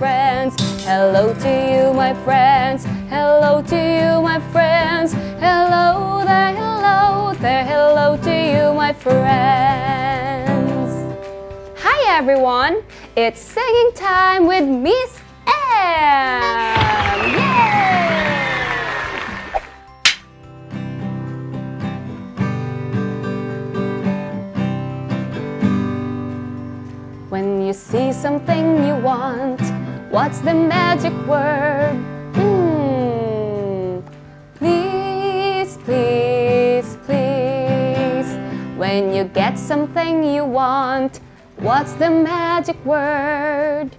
friends. Hello to you, my friends. Hello to you, my friends. Hello there, hello there. Hello to you, my friends. Hi everyone, it's singing time with Miss M. Yay! When you see something you want, what's the magic word? Please, please, please. When you get something you want, what's the magic word?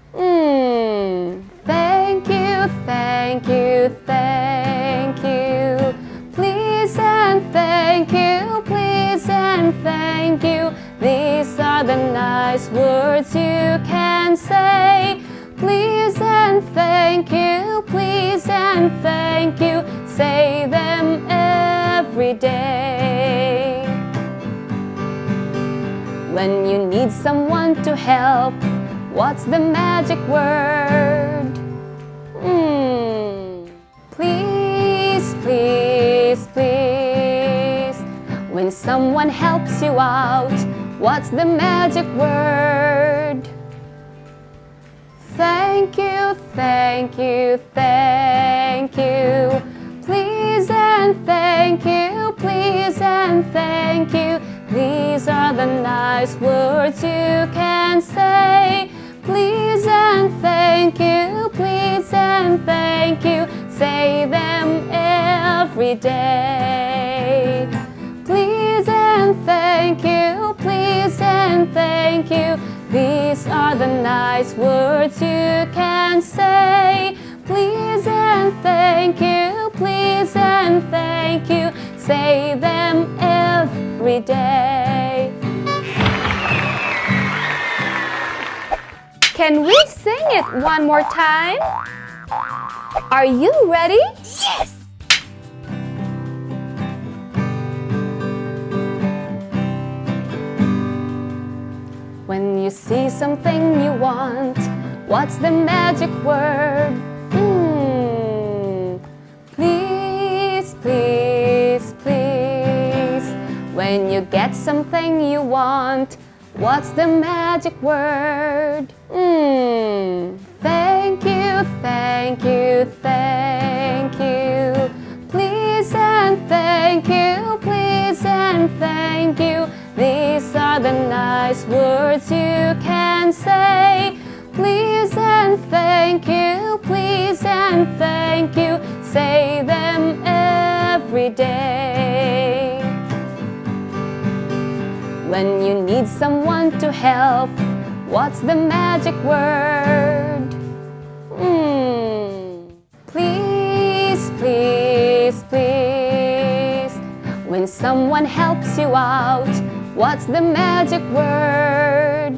Thank you, thank you, thank you. Please and thank you, please and thank you. These are the nice words you can say. Please and thank you, please and thank you. Say them every day. When you need someone to help, what's the magic word? Please, please, please. When someone helps you out, what's the magic word? Thank you, thank you, thank you. Please and thank you, please and thank you. These are the nice words you can say. Please and thank you, please and thank you. Say them every day. Please and thank you, please and thank you. These are the nice words you can say. Please and thank you, please and thank you. Say them every day. Can we sing it one more time? Are you ready? Yes! When you see something you want, what's the magic word? Please, please, please. When you get something you want, what's the magic word? Thank you, thank you, thank you. Please and thank you, please and thank you. These are the nice words you can say. Please and thank you, please and thank you. Say them every day. When you need someone to help, what's the magic word? Please, please, please. When someone helps you out, what's the magic word?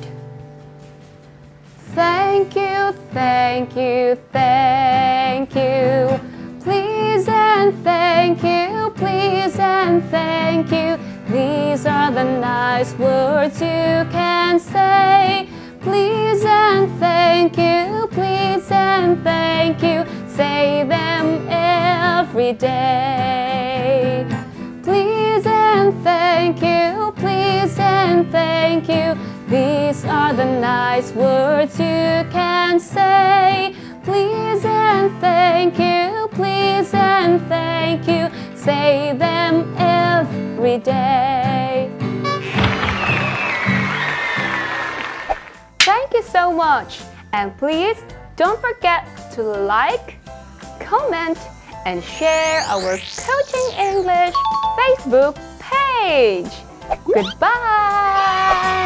Thank you, thank you, thank you. Please and thank you, please and thank you. These are the nice words you can say. Please and thank you, please and thank you. Say them every day. Please and thank you, please and thank you. These are the nice words you can say. Please and thank you, please and thank you. Say them every day. Thank you so much. And please don't forget to like, comment, and share our Coaching English Facebook page. Goodbye!